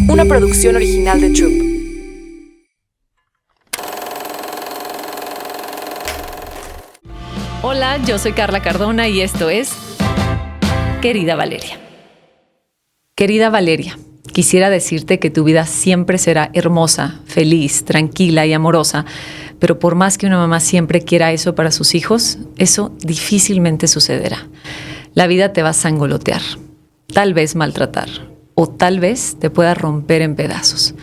una producción original de Troop. Hola, yo soy Carla Cardona y esto es Querida Valeria. Querida Valeria, quisiera decirte que tu vida siempre será hermosa, feliz, tranquila y amorosa, pero por más que una mamá siempre quiera eso para sus hijos, eso difícilmente sucederá. La vida te va a sangolotear, tal vez maltratar, o tal vez te pueda romper en pedazos.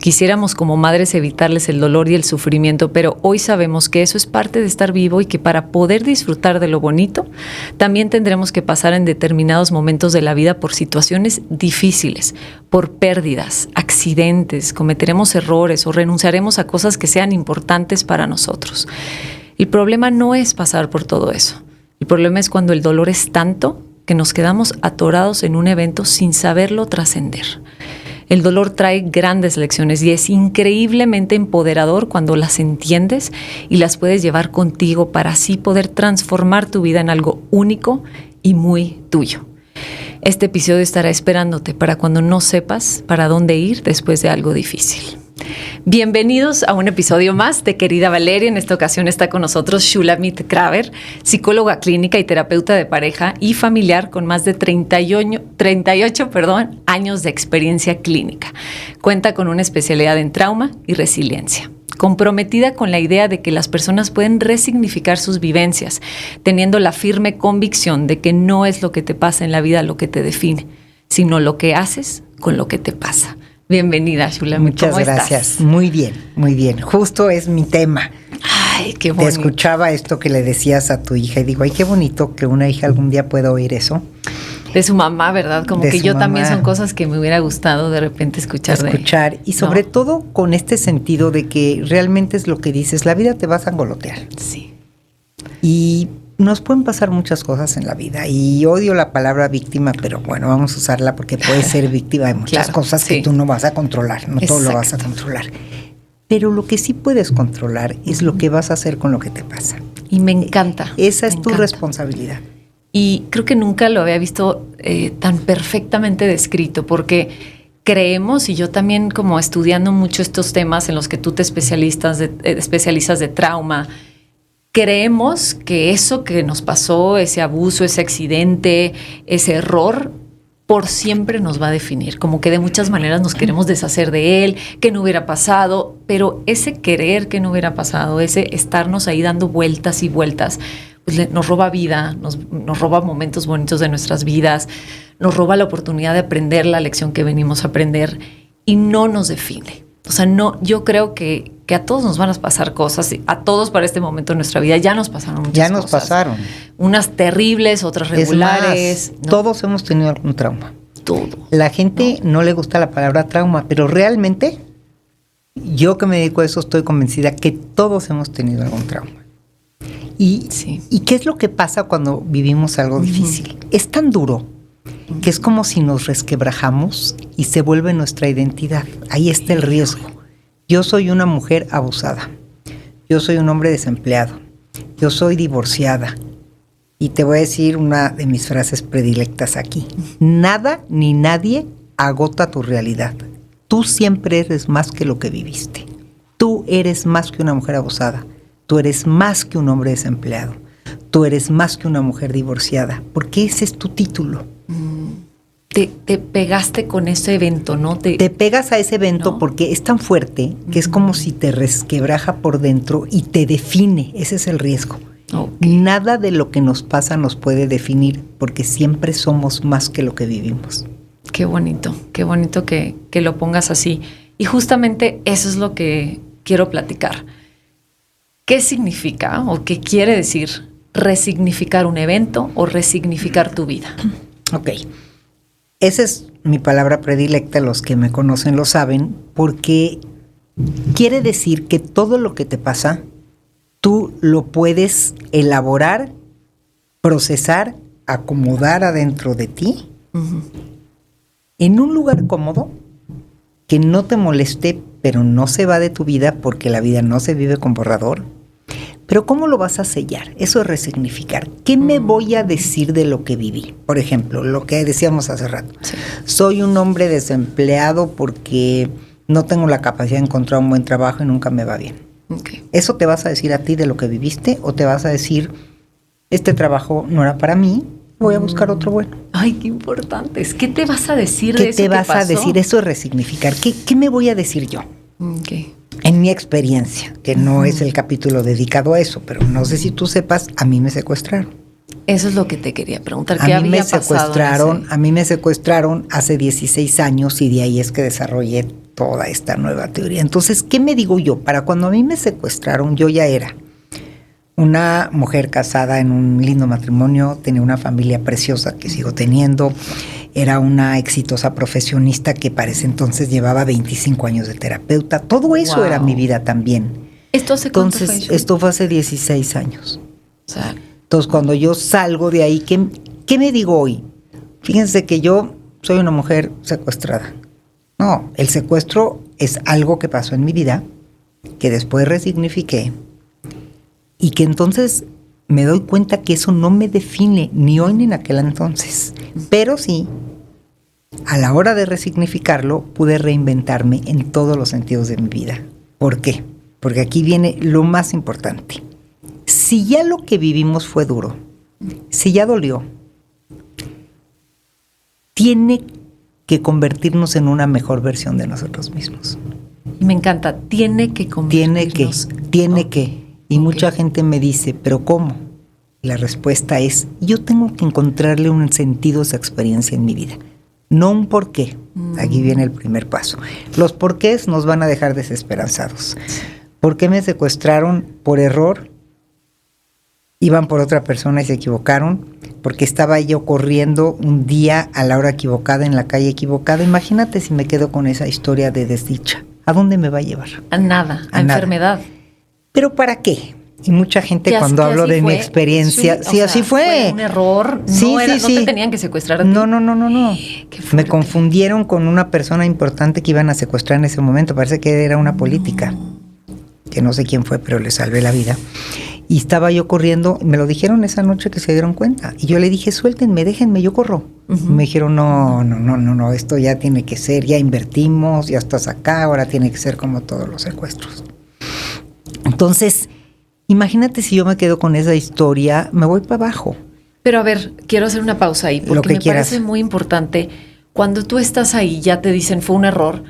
Quisiéramos como madres evitarles el dolor y el sufrimiento, pero hoy sabemos que eso es parte de estar vivo y que para poder disfrutar de lo bonito, también tendremos que pasar en determinados momentos de la vida por situaciones difíciles, por pérdidas, accidentes, cometeremos errores o renunciaremos a cosas que sean importantes para nosotros. El problema no es pasar por todo eso. El problema es cuando el dolor es tanto que nos quedamos atorados en un evento sin saberlo trascender. El dolor trae grandes lecciones y es increíblemente empoderador cuando las entiendes y las puedes llevar contigo para así poder transformar tu vida en algo único y muy tuyo. Este episodio estará esperándote para cuando no sepas para dónde ir después de algo difícil. Bienvenidos a un episodio más de Querida Valeria. En esta ocasión está con nosotros Shulamit Kraver, psicóloga clínica y terapeuta de pareja y familiar con más de 38 años de experiencia clínica. Cuenta con una especialidad en trauma y resiliencia. Comprometida con la idea de que las personas pueden resignificar sus vivencias, teniendo la firme convicción de que no es lo que te pasa en la vida lo que te define, sino lo que haces con lo que te pasa. Bienvenida, Shulamit. Muchas gracias. Estás? Muy bien, muy bien. Justo es mi tema. Ay, qué bonito. Te escuchaba esto que le decías a tu hija y digo, ay, qué bonito que una hija algún día pueda oír eso. De su mamá, ¿verdad? Como de que yo mamá. También son cosas que me hubiera gustado de repente escuchar. Y sobre todo con este sentido de que realmente es lo que dices, la vida te va a sangolotear. Sí. Y nos pueden pasar muchas cosas en la vida y odio la palabra víctima, pero bueno, vamos a usarla porque puedes ser víctima de muchas cosas que tú no vas a controlar, no todo lo vas a controlar. Pero lo que sí puedes controlar es lo que vas a hacer con lo que te pasa. Y me encanta. Esa es tu responsabilidad. Y creo que nunca lo había visto tan perfectamente descrito porque creemos, y yo también como estudiando mucho estos temas en los que tú te especializas de trauma, creemos que eso que nos pasó, ese abuso, ese accidente, ese error, por siempre nos va a definir. Como que de muchas maneras nos queremos deshacer de él, que no hubiera pasado, pero ese querer que no hubiera pasado, ese estarnos ahí dando vueltas y vueltas, pues nos roba vida, nos roba momentos bonitos de nuestras vidas, nos roba la oportunidad de aprender la lección que venimos a aprender y no nos define. O sea, no, yo creo que a todos nos van a pasar cosas, a todos para este momento de nuestra vida ya nos pasaron muchas cosas. Ya nos pasaron. Unas terribles, otras regulares. Es más, ¿no? Todos hemos tenido algún trauma. Todo. La gente no le gusta la palabra trauma, pero realmente yo que me dedico a eso estoy convencida que todos hemos tenido algún trauma. ¿Y qué es lo que pasa cuando vivimos algo difícil? Es tan duro que es como si nos resquebrajamos y se vuelve nuestra identidad. Ahí está el riesgo. Yo soy una mujer abusada. Yo soy un hombre desempleado. Yo soy divorciada. Y te voy a decir una de mis frases predilectas aquí. Nada ni nadie agota tu realidad. Tú siempre eres más que lo que viviste. Tú eres más que una mujer abusada. Tú eres más que un hombre desempleado. Tú eres más que una mujer divorciada. Porque ese es tu título. Te pegaste con ese evento, ¿no? Te pegas a ese evento, ¿no? Porque es tan fuerte que es como si te resquebraja por dentro y te define. Ese es el riesgo. Okay. Nada de lo que nos pasa nos puede definir porque siempre somos más que lo que vivimos. Qué bonito que lo pongas así. Y justamente eso es lo que quiero platicar. ¿Qué significa o qué quiere decir resignificar un evento o resignificar tu vida? Ok. Esa es mi palabra predilecta, los que me conocen lo saben, porque quiere decir que todo lo que te pasa, tú lo puedes elaborar, procesar, acomodar adentro de ti, en un lugar cómodo, que no te moleste, pero no se va de tu vida, porque la vida no se vive con borrador, Pero ¿cómo lo vas a sellar? Eso es resignificar. ¿Qué me voy a decir de lo que viví? Por ejemplo, lo que decíamos hace rato. Sí. Soy un hombre desempleado porque no tengo la capacidad de encontrar un buen trabajo y nunca me va bien. Okay. ¿Eso te vas a decir a ti de lo que viviste o te vas a decir, este trabajo no era para mí, voy a buscar otro bueno? Ay, qué importante. ¿Qué te vas a decir de eso que pasó? ¿Qué te vas a decir? Eso es resignificar. ¿Qué me voy a decir yo? Okay. En mi experiencia, que no es el capítulo dedicado a eso, pero no sé si tú sepas, a mí me secuestraron. Eso es lo que te quería preguntar. ¿Qué había pasado? A mí me secuestraron hace 16 años y de ahí es que desarrollé toda esta nueva teoría. Entonces, ¿qué me digo yo? Para cuando a mí me secuestraron, yo ya era una mujer casada en un lindo matrimonio, tenía una familia preciosa que sigo teniendo, era una exitosa profesionista que para ese entonces llevaba 25 años de terapeuta. Todo eso era mi vida también. ¿Esto hace cuánto fue? Esto fue hace 16 años. O sea, entonces, cuando yo salgo de ahí, ¿qué me digo hoy? Fíjense que yo soy una mujer secuestrada. No, el secuestro es algo que pasó en mi vida, que después resignifiqué, y que entonces me doy cuenta que eso no me define ni hoy ni en aquel entonces. Pero sí, a la hora de resignificarlo, pude reinventarme en todos los sentidos de mi vida. ¿Por qué? Porque aquí viene lo más importante. Si ya lo que vivimos fue duro, si ya dolió, tiene que convertirnos en una mejor versión de nosotros mismos. Me encanta, tiene que convertirnos. Tiene que. Y mucha gente me dice, ¿pero cómo? La respuesta es, yo tengo que encontrarle un sentido a esa experiencia en mi vida. No un porqué. Aquí viene el primer paso. Los porqués nos van a dejar desesperanzados. ¿Por qué me secuestraron? Por error. Iban por otra persona y se equivocaron. Porque estaba yo corriendo un día a la hora equivocada, en la calle equivocada. Imagínate si me quedo con esa historia de desdicha. ¿A dónde me va a llevar? A nada, a enfermedad. ¿Pero para qué? Y mucha gente cuando hablo de mi experiencia, sí, así fue. Fue un error, sí, no te tenían que secuestrar a ti. No. Me confundieron con una persona importante que iban a secuestrar en ese momento. Parece que era una política, que no sé quién fue, pero le salvé la vida. Y estaba yo corriendo, me lo dijeron esa noche que se dieron cuenta. Y yo le dije, suéltenme, déjenme, yo corro. Y me dijeron, no, esto ya tiene que ser, ya invertimos, ya estás acá, ahora tiene que ser como todos los secuestros. Entonces, imagínate si yo me quedo con esa historia, me voy para abajo. Pero a ver, quiero hacer una pausa ahí, porque me parece muy importante. Cuando tú estás ahí, ya te dicen fue un error.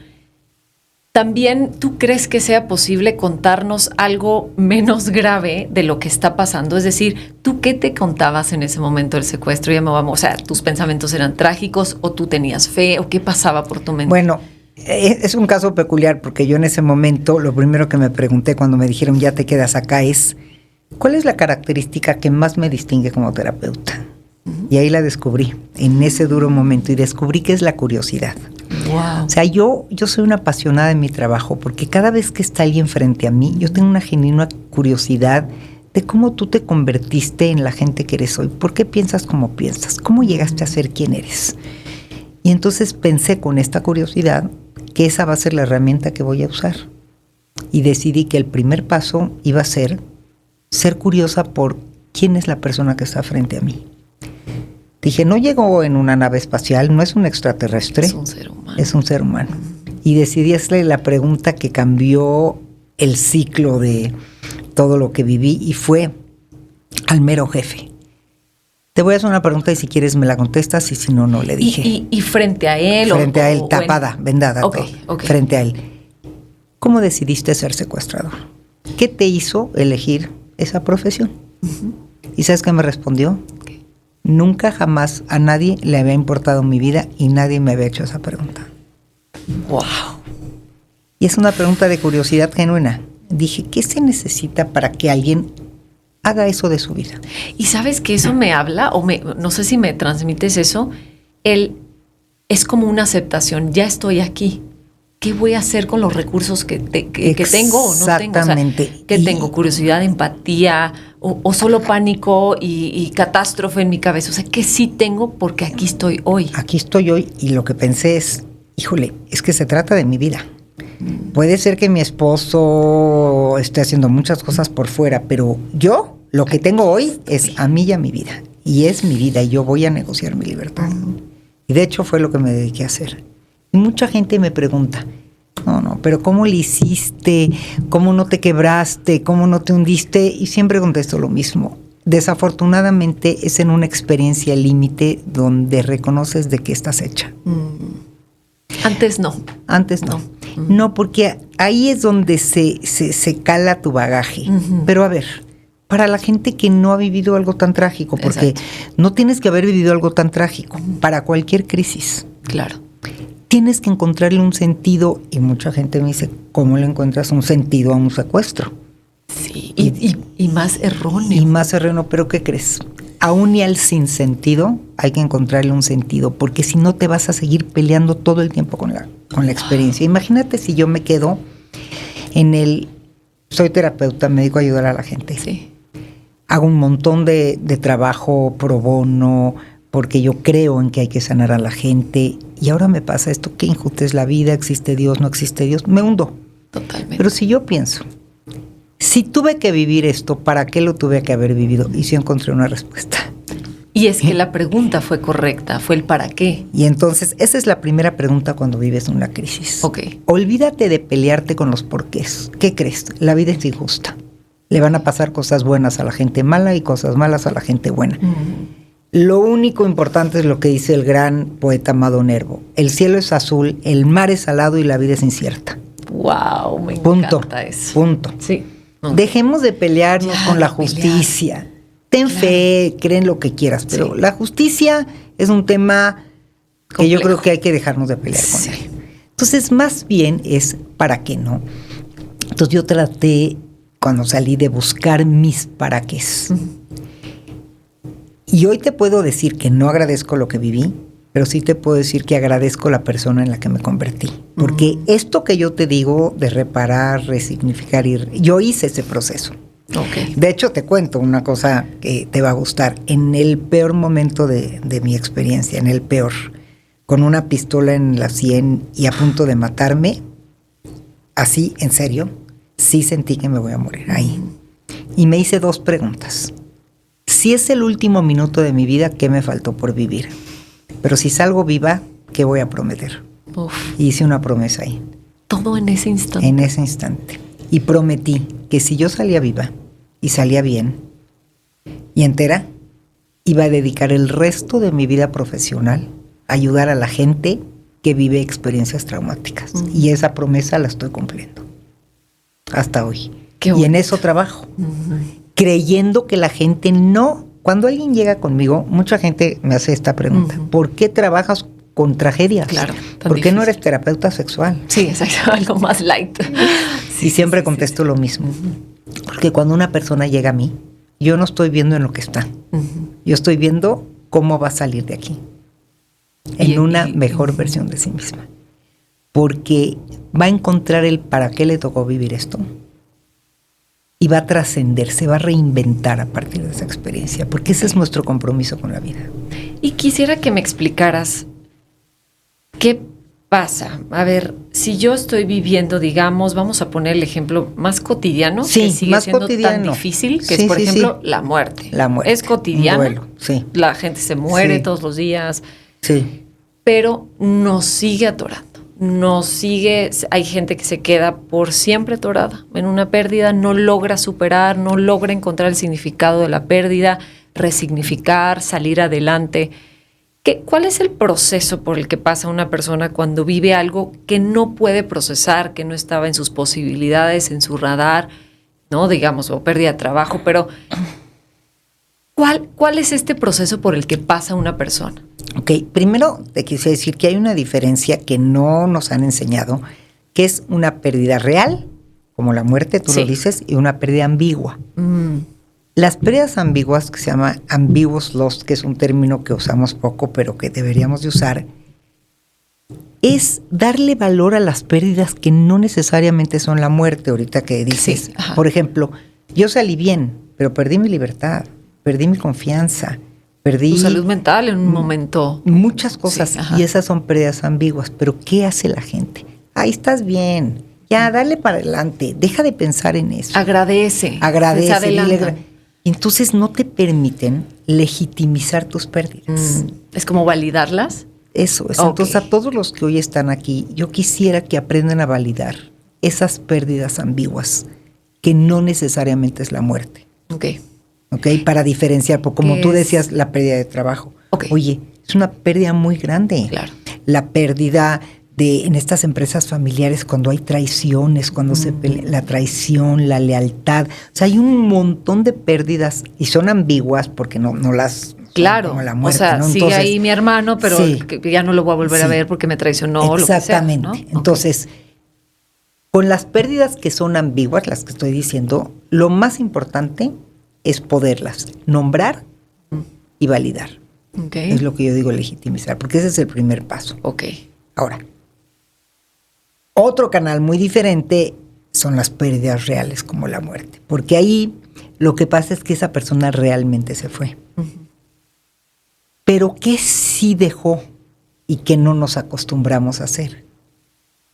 ¿También tú crees que sea posible contarnos algo menos grave de lo que está pasando? Es decir, ¿tú qué te contabas en ese momento del secuestro? O sea, ¿tus pensamientos eran trágicos o tú tenías fe o qué pasaba por tu mente? Bueno, es un caso peculiar porque yo en ese momento lo primero que me pregunté cuando me dijeron ya te quedas acá es ¿cuál es la característica que más me distingue como terapeuta? Y ahí la descubrí en ese duro momento y descubrí que es la curiosidad. Wow. O sea, yo soy una apasionada de mi trabajo porque cada vez que está alguien frente a mí, yo tengo una genuina curiosidad de cómo tú te convertiste en la gente que eres hoy. ¿Por qué piensas como piensas? ¿Cómo llegaste a ser quien eres? Y entonces pensé con esta curiosidad que esa va a ser la herramienta que voy a usar. Y decidí que el primer paso iba a ser curiosa por quién es la persona que está frente a mí. Dije, no llegó en una nave espacial, no es un extraterrestre. Es un ser humano. Es un ser humano. Y decidí hacerle la pregunta que cambió el ciclo de todo lo que viví y fue al mero jefe. Te voy a hacer una pregunta y si quieres me la contestas y si no, no le dije. ¿Y frente a él? Frente a él, tapada, vendada. Okay. Frente a él. ¿Cómo decidiste ser secuestrador? ¿Qué te hizo elegir esa profesión? ¿Y sabes qué me respondió? Okay. Nunca jamás a nadie le había importado mi vida y nadie me había hecho esa pregunta. Wow. Y es una pregunta de curiosidad genuina. Dije, ¿qué se necesita para que alguien haga eso de su vida? Y sabes que eso me habla, no sé si me transmites eso, es como una aceptación, ya estoy aquí. ¿Qué voy a hacer con los recursos que tengo o no tengo? Exactamente. O sea, ¿qué tengo? ¿Curiosidad, empatía o solo pánico y catástrofe en mi cabeza? O sea, ¿qué sí tengo? Porque aquí estoy hoy. Aquí estoy hoy y lo que pensé es, híjole, es que se trata de mi vida. Puede ser que mi esposo esté haciendo muchas cosas por fuera, pero yo lo que tengo hoy es a mí y a mi vida. Y es mi vida y yo voy a negociar mi libertad. Y de hecho fue lo que me dediqué a hacer. Y mucha gente me pregunta, no, pero ¿cómo le hiciste? ¿Cómo no te quebraste? ¿Cómo no te hundiste? Y siempre contesto lo mismo. Desafortunadamente es en una experiencia límite donde reconoces de qué estás hecha. Antes no. Antes no. No, porque ahí es donde se cala tu bagaje. Pero a ver, para la gente que no ha vivido algo tan trágico, porque exacto, no tienes que haber vivido algo tan trágico, para cualquier crisis. Claro. Tienes que encontrarle un sentido, y mucha gente me dice, ¿cómo le encuentras un sentido a un secuestro? Sí, y más erróneo. Y más erróneo, pero ¿qué crees? Aún y al sinsentido hay que encontrarle un sentido, porque si no te vas a seguir peleando todo el tiempo con la experiencia. Imagínate si yo me quedo soy terapeuta, me dedico a ayudar a la gente. Sí. Hago un montón de trabajo pro bono, porque yo creo en que hay que sanar a la gente, y ahora me pasa esto, qué injusta es la vida, existe Dios, no existe Dios, me hundo. Totalmente. Pero si yo pienso, si tuve que vivir esto, ¿para qué lo tuve que haber vivido? Y sí encontré una respuesta. Y es que la pregunta fue correcta, fue el para qué. Y entonces, esa es la primera pregunta cuando vives una crisis. Ok. Olvídate de pelearte con los porqués. ¿Qué crees? La vida es injusta. Le van a pasar cosas buenas a la gente mala y cosas malas a la gente buena. Lo único importante es lo que dice el gran poeta Amado Nervo. El cielo es azul, el mar es salado y la vida es incierta. Wow, me encanta eso. Punto. Sí. Okay. Dejemos de pelearnos con la justicia. Ten fe, creen lo que quieras, pero la justicia es un tema que yo creo que hay que dejarnos de pelear con él. Entonces, más bien es para qué no. Entonces yo traté, cuando salí, de buscar mis para qués. Y hoy te puedo decir que no agradezco lo que viví, pero sí te puedo decir que agradezco la persona en la que me convertí. Porque esto que yo te digo de reparar, resignificar, yo hice ese proceso. Okay. De hecho, te cuento una cosa que te va a gustar. En el peor momento de mi experiencia, en el peor, con una pistola en la sien y a punto de matarme, así, en serio, sí sentí que me voy a morir ahí. Y me hice 2 preguntas. Si es el último minuto de mi vida, ¿qué me faltó por vivir? Pero si salgo viva, ¿qué voy a prometer? Y hice una promesa ahí. Todo en ese instante. En ese instante. Y prometí que si yo salía viva y salía bien y entera, iba a dedicar el resto de mi vida profesional a ayudar a la gente que vive experiencias traumáticas. Y esa promesa la estoy cumpliendo hasta hoy. Y en eso trabajo. Creyendo que la gente no... Cuando alguien llega conmigo, mucha gente me hace esta pregunta. ¿Por qué trabajas con tragedias? Claro. ¿Por qué no eres terapeuta sexual? Sí, exacto. Algo más light. Y siempre contesto lo mismo. Porque cuando una persona llega a mí, yo no estoy viendo en lo que está. Yo estoy viendo cómo va a salir de aquí. En una mejor versión de sí misma. Porque va a encontrar el para qué le tocó vivir esto. Y va a trascender, se va a reinventar a partir de esa experiencia, porque ese es nuestro compromiso con la vida. Y quisiera que me explicaras qué pasa. A ver, si yo estoy viviendo, digamos, vamos a poner el ejemplo más cotidiano, que sigue más siendo cotidiano. Tan difícil, que es, por ejemplo, la muerte. La muerte. Es cotidiano. Un duelo, sí. La gente se muere todos los días. Sí. Pero nos sigue atorando. Hay gente que se queda por siempre atorada en una pérdida, no logra superar, no logra encontrar el significado de la pérdida, resignificar, salir adelante. ¿Cuál es el proceso por el que pasa una persona cuando vive algo que no puede procesar, que no estaba en sus posibilidades, en su radar, ¿no? Digamos, o pérdida de trabajo, pero ¿cuál es este proceso por el que pasa una persona? Ok, primero te quise decir que hay una diferencia que no nos han enseñado, que es una pérdida real, como la muerte, tú lo dices, y una pérdida ambigua. Las pérdidas ambiguas, que se llama ambiguous loss, que es un término que usamos poco, pero que deberíamos de usar, es darle valor a las pérdidas que no necesariamente son la muerte, ahorita que dices. Por ejemplo, yo salí bien, pero perdí mi libertad, perdí mi confianza, perdí... Tu salud mental en un momento. Muchas cosas, y esas son pérdidas ambiguas. Pero ¿qué hace la gente? Ahí estás bien, Ya, dale para adelante. Deja de pensar en eso. Agradece. Agradece. adelanta. Entonces no te permiten legitimizar tus pérdidas. Es como validarlas. Eso es. Ok. Entonces a todos los que hoy están aquí, yo quisiera que aprendan a validar esas pérdidas ambiguas, que no necesariamente es la muerte. Ok. ¿Ok? Para diferenciar, porque como tú decías, la pérdida de trabajo. Ok. Oye, es una pérdida muy grande. Claro. La pérdida en estas empresas familiares, cuando hay traiciones, cuando se pelea, la traición, la lealtad. O sea, hay un montón de pérdidas y son ambiguas porque no las... Claro, como la muerte, o sea, ¿no? sigue Entonces, ahí mi hermano, pero sí, que ya no lo voy a volver a ver porque me traicionó. exactamente. Lo que sea, ¿no? Entonces, con las pérdidas que son ambiguas, las que estoy diciendo, lo más importante es poderlas nombrar y validar. Okay. Es lo que yo digo, legitimizar, porque ese es el primer paso. Ok. Ahora, otro canal muy diferente son las pérdidas reales, como la muerte, porque ahí lo que pasa es que esa persona realmente se fue. Pero ¿qué sí dejó y que no nos acostumbramos a hacer?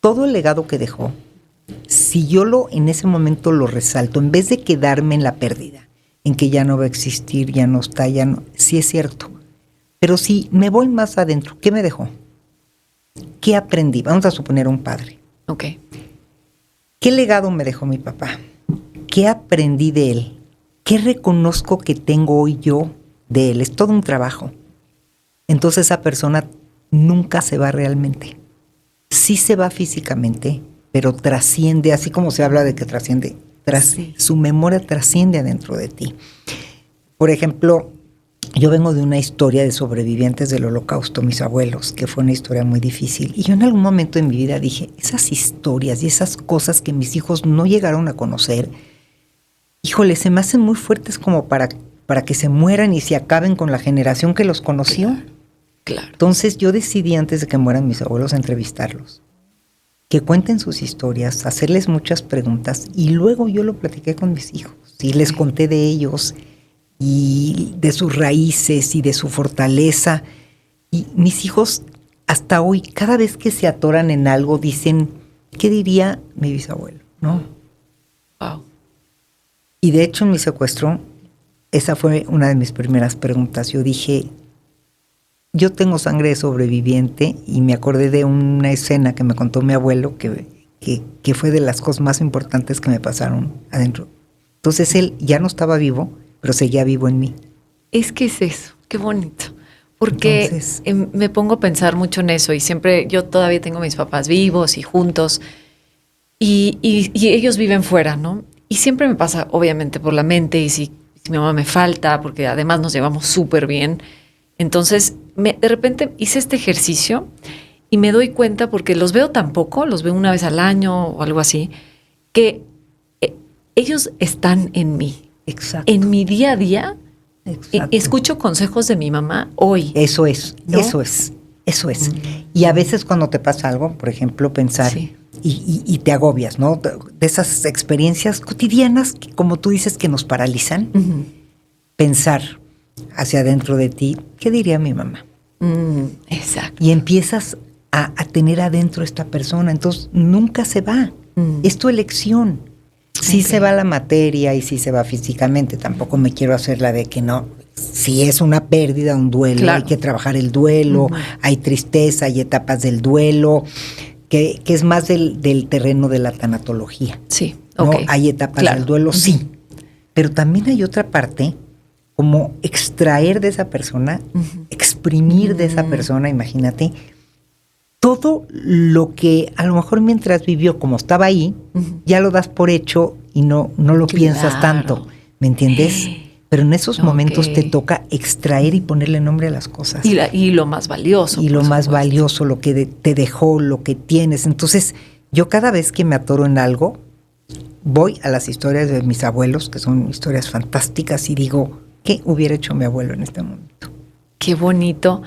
Todo el legado que dejó, si yo en ese momento lo resalto, en vez de quedarme en la pérdida, en que ya no va a existir, ya no está, ya no, sí es cierto. Pero si me voy más adentro, ¿qué me dejó? ¿Qué aprendí? Vamos a suponer un padre. Ok. ¿Qué legado me dejó mi papá? ¿Qué aprendí de él? ¿Qué reconozco que tengo hoy yo de él? Es todo un trabajo. Entonces esa persona nunca se va realmente. Sí se va físicamente, pero trasciende, así como se habla de que trasciende, su memoria trasciende adentro de ti. Por ejemplo, yo vengo de una historia de sobrevivientes del Holocausto, mis abuelos, que fue una historia muy difícil. Y yo en algún momento en mi vida dije, esas historias y esas cosas que mis hijos no llegaron a conocer, híjole, se me hacen muy fuertes como para que se mueran y se acaben con la generación que los conoció. Claro. Entonces yo decidí, antes de que mueran mis abuelos, entrevistarlos, que cuenten sus historias, hacerles muchas preguntas, y luego yo lo platiqué con mis hijos y les conté de ellos y de sus raíces y de su fortaleza. Y mis hijos hasta hoy, cada vez que se atoran en algo, dicen, ¿qué diría mi bisabuelo? ¿No? Wow. Y de hecho en mi secuestro, esa fue una de mis primeras preguntas. Yo dije, yo tengo sangre de sobreviviente, y me acordé de una escena que me contó mi abuelo que fue de las cosas más importantes que me pasaron adentro. Entonces él ya no estaba vivo, pero seguía vivo en mí. Es que es eso, qué bonito. Porque Entonces, me pongo a pensar mucho en eso, y siempre, yo todavía tengo a mis papás vivos y juntos, y ellos viven fuera, ¿no? Y siempre me pasa, obviamente, por la mente, y si mi mamá me falta, porque además nos llevamos súper bien. Entonces, de repente hice este ejercicio y me doy cuenta, porque los veo tan poco, los veo una vez al año o algo así, que ellos están en mí. exacto. En mi día a día, Exacto. escucho consejos de mi mamá hoy. Eso es, ¿no? eso es. Y a veces cuando te pasa algo, por ejemplo, pensar, Sí. y te agobias, ¿no? De esas experiencias cotidianas que, como tú dices, que nos paralizan, pensar hacia adentro de ti, ¿qué diría mi mamá? Exacto. Y empiezas a tener adentro esta persona, entonces nunca se va. Es tu elección. Sí se va la materia y sí se va físicamente, tampoco me quiero hacer la de que no. Si es una pérdida, un duelo, Claro. hay que trabajar el duelo, hay tristeza, hay etapas del duelo, que es más del terreno de la tanatología. Sí, ¿no? ok. Hay etapas Claro. del duelo, sí. Pero también hay otra parte, como extraer de esa persona, exprimir de esa persona, imagínate, todo lo que a lo mejor mientras vivió, como estaba ahí, ya lo das por hecho y no lo piensas tanto, ¿me entiendes? Pero en esos momentos te toca extraer y ponerle nombre a las cosas. Y lo más valioso. Y por lo más supuesto. valioso, lo que te dejó, lo que tienes. Entonces, yo cada vez que me atoro en algo, voy a las historias de mis abuelos, que son historias fantásticas, y digo, ¿qué hubiera hecho mi abuelo en este momento? Qué bonito,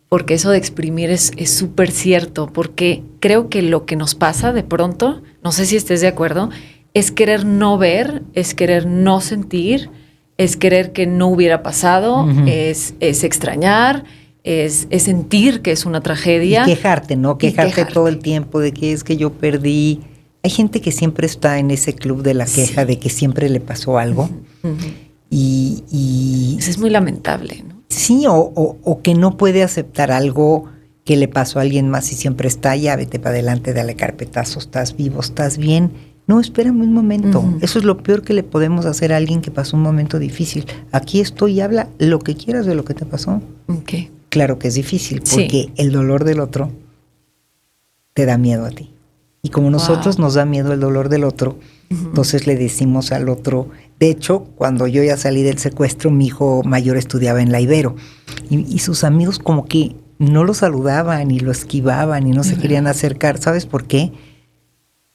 porque eso de exprimir es súper cierto, porque creo que lo que nos pasa de pronto, no sé si estés de acuerdo, es querer no ver, es querer no sentir, es querer que no hubiera pasado, es extrañar, es sentir que es una tragedia. Y quejarte, ¿no? Quejarte todo el tiempo de que es que yo perdí hay gente que siempre está en ese club de la queja, de que siempre le pasó algo. Y eso es muy lamentable, ¿no? Sí, o que no puede aceptar algo que le pasó a alguien más y siempre está, ya vete para adelante, dale carpetazo, estás vivo, estás bien. No, espérame un momento. Eso es lo peor que le podemos hacer a alguien que pasó un momento difícil. Aquí estoy y habla lo que quieras de lo que te pasó. Okay. Claro que es difícil, porque el dolor del otro te da miedo a ti. Y como nosotros nos da miedo el dolor del otro, entonces le decimos al otro. De hecho, cuando yo ya salí del secuestro, mi hijo mayor estudiaba en la Ibero. Y sus amigos como que no lo saludaban y lo esquivaban y no se querían acercar. ¿Sabes por qué?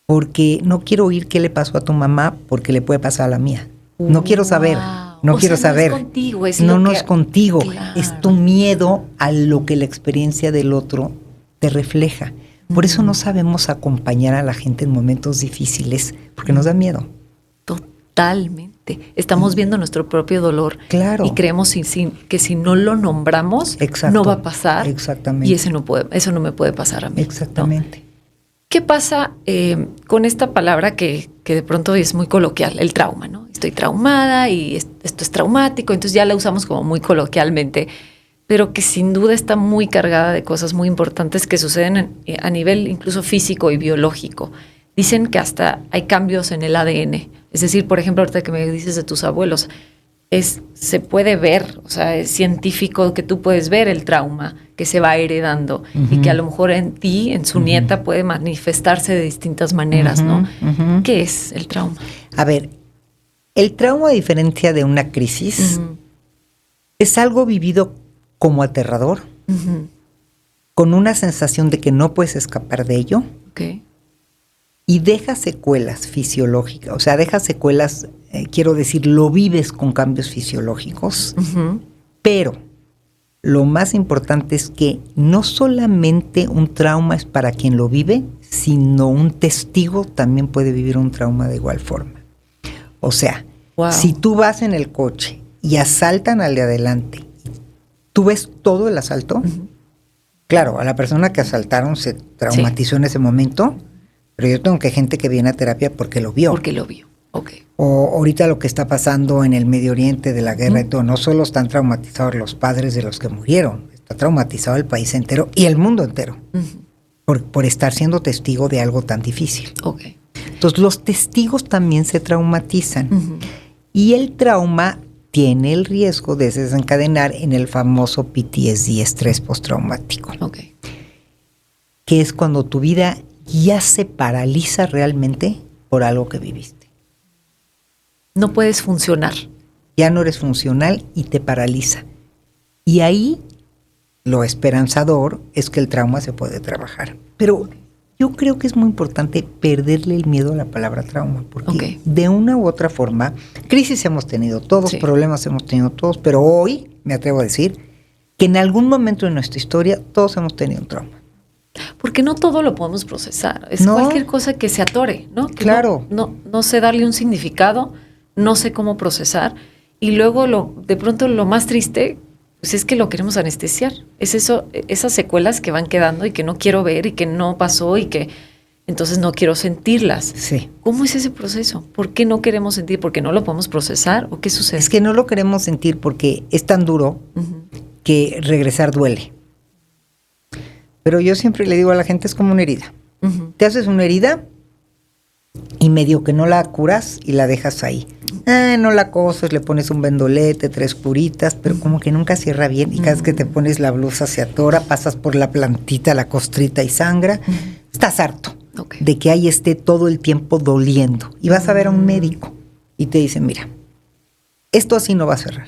Porque no quiero oír qué le pasó a tu mamá, porque le puede pasar a la mía. No quiero saber. No quiero saber. No es contigo, no es contigo. Claro. Es tu miedo a lo que la experiencia del otro te refleja. Por eso no sabemos acompañar a la gente en momentos difíciles, porque nos da miedo. Totalmente. Estamos viendo nuestro propio dolor. Claro. Y creemos que si no lo nombramos, no va a pasar. Exactamente. Y eso no me puede pasar a mí. Exactamente. ¿No? ¿Qué pasa con esta palabra que de pronto es muy coloquial, el trauma, ¿no? Estoy traumada y esto es traumático, entonces ya la usamos como muy coloquialmente, pero que sin duda está muy cargada de cosas muy importantes que suceden a nivel incluso físico y biológico. Dicen que hasta hay cambios en el ADN. Es decir, por ejemplo, ahorita que me dices de tus abuelos, se puede ver, o sea, es científico que tú puedes ver el trauma que se va heredando y que a lo mejor en ti, en su nieta, puede manifestarse de distintas maneras, ¿no? ¿Qué es el trauma? A ver, el trauma, a diferencia de una crisis, es algo vivido como aterrador, con una sensación de que no puedes escapar de ello. Okay. Y deja secuelas fisiológicas, o sea, deja secuelas, quiero decir, lo vives con cambios fisiológicos, pero lo más importante es que no solamente un trauma es para quien lo vive, sino un testigo también puede vivir un trauma de igual forma. O sea, si tú vas en el coche y asaltan al de adelante, ¿tú ves todo el asalto? Claro, a la persona que asaltaron se traumatizó en ese momento. Pero yo tengo gente que viene a terapia porque lo vio. Porque lo vio, ok. O ahorita lo que está pasando en el Medio Oriente de la guerra y todo, no solo están traumatizados los padres de los que murieron, está traumatizado el país entero y el mundo entero por estar siendo testigo de algo tan difícil. Okay. Entonces los testigos también se traumatizan y el trauma tiene el riesgo de desencadenar en el famoso PTSD, estrés postraumático, que es cuando tu vida ya se paraliza realmente por algo que viviste. No puedes funcionar. Ya no eres funcional y te paraliza. Y ahí lo esperanzador es que el trauma se puede trabajar. Pero yo creo que es muy importante perderle el miedo a la palabra trauma, porque de una u otra forma, crisis hemos tenido todos, problemas hemos tenido todos, pero hoy me atrevo a decir que en algún momento de nuestra historia todos hemos tenido un trauma. Porque no todo lo podemos procesar. Es cualquier cosa que se atore, ¿no? Que claro. No sé darle un significado, no sé cómo procesar. Y luego de pronto lo más triste, pues es que lo queremos anestesiar. Es eso, esas secuelas que van quedando y que no quiero ver y que no pasó y que entonces no quiero sentirlas. Sí. ¿Cómo es ese proceso? ¿Por qué no queremos sentir? ¿Por qué no lo podemos procesar? ¿O qué sucede? Es que no lo queremos sentir porque es tan duro que regresar duele. Pero yo siempre le digo a la gente, es como una herida. Te haces una herida y medio que no la curas y la dejas ahí. No la coses, le pones un vendolete, 3 curitas, pero como que nunca cierra bien. Y cada vez que te pones la blusa se atora, pasas por la plantita, la costrita y sangra. Estás harto de que ahí esté todo el tiempo doliendo. Y vas a ver a un médico y te dice, mira, esto así no va a cerrar.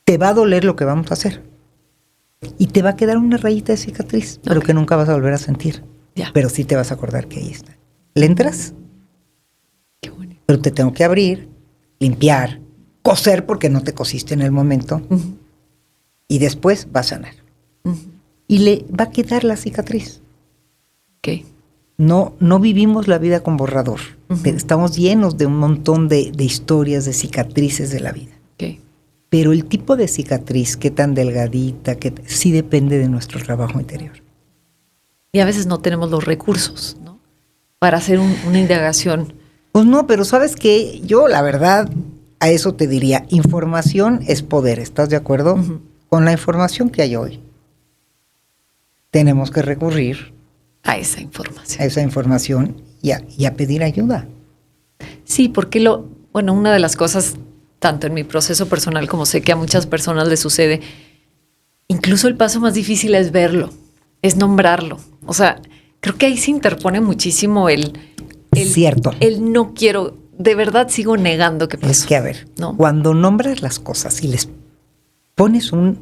Te va a doler lo que vamos a hacer. Y te va a quedar una rayita de cicatriz, pero que nunca vas a volver a sentir. Pero sí te vas a acordar que ahí está. ¿Le entras? Qué bonito. Pero te tengo que abrir, limpiar, coser porque no te cosiste en el momento. Y después va a sanar. Y le va a quedar la cicatriz. No vivimos la vida con borrador. Estamos llenos de un montón de historias, de cicatrices de la vida. Pero el tipo de cicatriz, qué tan delgadita, sí depende de nuestro trabajo interior. Y a veces no tenemos los recursos, ¿no? para hacer una indagación. Pues no, pero ¿sabes qué? Yo, la verdad, a eso te diría, información es poder, ¿estás de acuerdo? Uh-huh. Con la información que hay hoy, tenemos que recurrir a esa información. A esa información y a pedir ayuda. Sí, porque una de las cosas, tanto en mi proceso personal como sé que a muchas personas les sucede, incluso el paso más difícil es verlo, es nombrarlo. O sea, creo que ahí se interpone muchísimo Cierto. El no quiero, de verdad sigo negando que pasó. Es que, a ver, ¿no? Cuando nombras las cosas y les pones un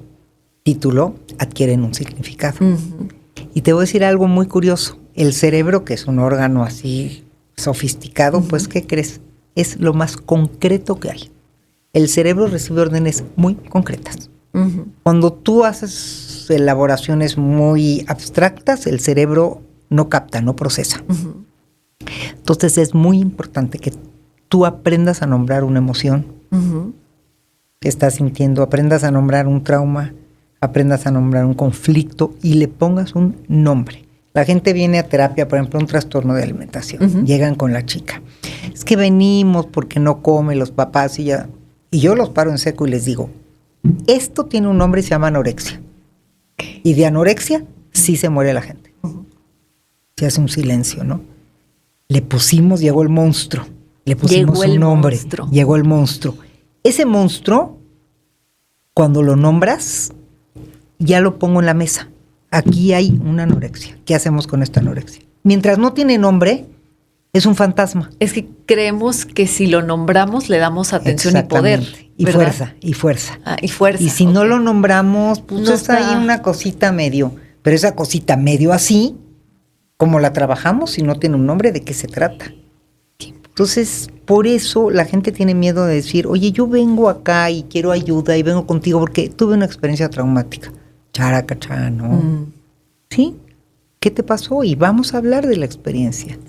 título, adquieren un significado. Uh-huh. Y te voy a decir algo muy curioso. El cerebro, que es un órgano así sofisticado, uh-huh. Pues, ¿qué crees? Es lo más concreto que hay. El cerebro recibe órdenes muy concretas. Uh-huh. Cuando tú haces elaboraciones muy abstractas, el cerebro no capta, no procesa. Uh-huh. Entonces es muy importante que tú aprendas a nombrar una emoción uh-huh. que estás sintiendo, aprendas a nombrar un trauma, aprendas a nombrar un conflicto y le pongas un nombre. La gente viene a terapia, por ejemplo, un trastorno de alimentación. Uh-huh. Llegan con la chica. Es que venimos porque no come los papás y ya. Y yo los paro en seco y les digo, esto tiene un nombre y se llama anorexia. Okay. Y de anorexia sí se muere la gente. Uh-huh. Se hace un silencio, ¿no? Le pusimos, llegó el monstruo. Le pusimos un nombre. Monstruo. Llegó el monstruo. Ese monstruo, cuando lo nombras, ya lo pongo en la mesa. Aquí hay una anorexia. ¿Qué hacemos con esta anorexia? Mientras no tiene nombre, es un fantasma. Es que creemos que si lo nombramos le damos atención y poder. Y fuerza, y fuerza. Ah, y fuerza. Y si no lo nombramos, pues no está ahí una cosita medio. Pero esa cosita medio así, como la trabajamos, si no tiene un nombre, ¿de qué se trata? Entonces, por eso la gente tiene miedo de decir, oye, yo vengo acá y quiero ayuda y vengo contigo porque tuve una experiencia traumática. Characachá, ¿no? Mm. ¿Sí? ¿Qué te pasó? Y vamos a hablar de la experiencia.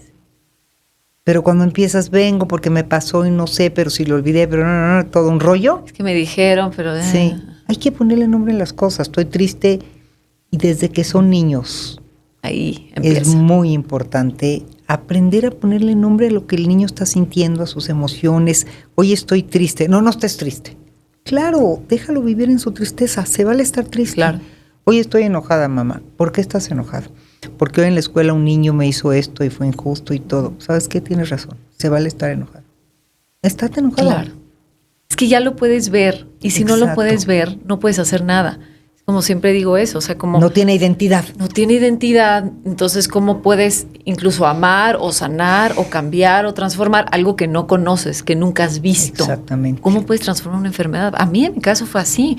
Pero cuando empiezas, vengo porque me pasó y no sé, pero si lo olvidé, pero no, todo un rollo. Es que me dijeron, pero... Sí, hay que ponerle nombre a las cosas. Estoy triste y desde que son niños... Ahí empieza. Es muy importante aprender a ponerle nombre a lo que el niño está sintiendo, a sus emociones. Hoy estoy triste. No estés triste. Claro, déjalo vivir en su tristeza. Se vale estar triste. Claro. Hoy estoy enojada, mamá. ¿Por qué estás enojada? Porque hoy en la escuela un niño me hizo esto y fue injusto y todo. ¿Sabes qué? Tienes razón. Se vale estar enojado. Estate enojado. Claro. Es que ya lo puedes ver. Y si Exacto. no lo puedes ver, no puedes hacer nada. Como siempre digo eso, o sea, como... No tiene identidad. No tiene identidad, entonces ¿cómo puedes incluso amar o sanar o cambiar o transformar algo que no conoces, que nunca has visto? Exactamente. ¿Cómo puedes transformar una enfermedad? A mí en mi caso fue así.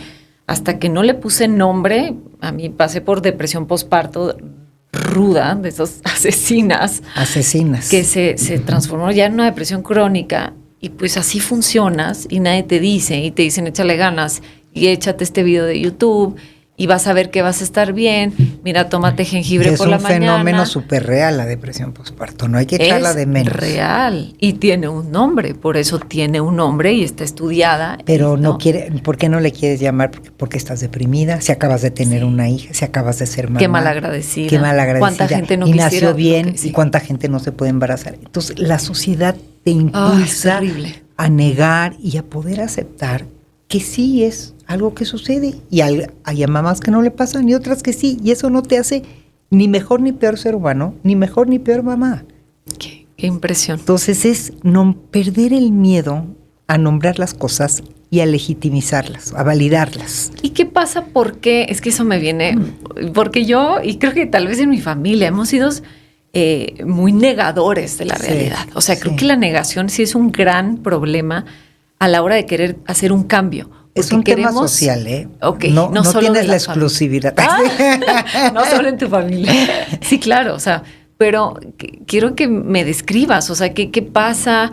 Hasta que no le puse nombre, a mí pasé por depresión postparto ruda, de esas asesinas. Asesinas. Que se transformó ya en una depresión crónica y pues así funcionas y nadie te dice y te dicen échale ganas y échate este video de YouTube y vas a ver que vas a estar bien. Mira, tómate jengibre por la mañana. Es un fenómeno súper real la depresión postparto, no hay que echarla de menos. Es real y tiene un nombre, por eso tiene un nombre y está estudiada. Pero no quiere, ¿por qué no le quieres llamar? Porque estás deprimida, si acabas de tener una hija, si acabas de ser mamá. Qué malagradecida. Qué malagradecida. Cuánta gente no y quisiera. Nació bien y cuánta gente no se puede embarazar. Entonces la sociedad te impulsa a negar y a poder aceptar que sí es algo que sucede y hay mamás que no le pasan y otras que sí, y eso no te hace ni mejor ni peor ser humano, ni mejor ni peor mamá. Qué impresión. Entonces es no perder el miedo a nombrar las cosas y a legitimizarlas, a validarlas. ¿Y qué pasa? ¿Por qué? Es que eso me viene, porque yo, y creo que tal vez en mi familia, hemos sido muy negadores de la realidad. O sea, creo que la negación sí es un gran problema a la hora de querer hacer un cambio. Es un tema social, ¿eh? Okay, no solo tienes la exclusividad. No solo en tu familia. Sí, claro, o sea, pero quiero que me describas, o sea, ¿qué pasa?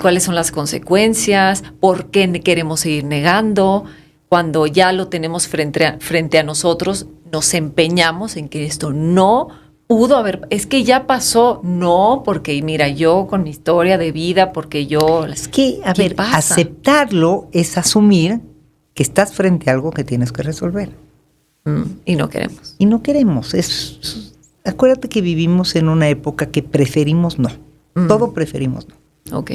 ¿Cuáles son las consecuencias? ¿Por qué queremos seguir negando? Cuando ya lo tenemos frente a nosotros, nos empeñamos en que esto no pudo haber, es que ya pasó, no, porque mira, yo con mi historia de vida, porque yo... Es que, a ver, aceptarlo es asumir que estás frente a algo que tienes que resolver. Y no queremos. Y no queremos, es acuérdate que vivimos en una época que preferimos no. Todo preferimos no. Ok.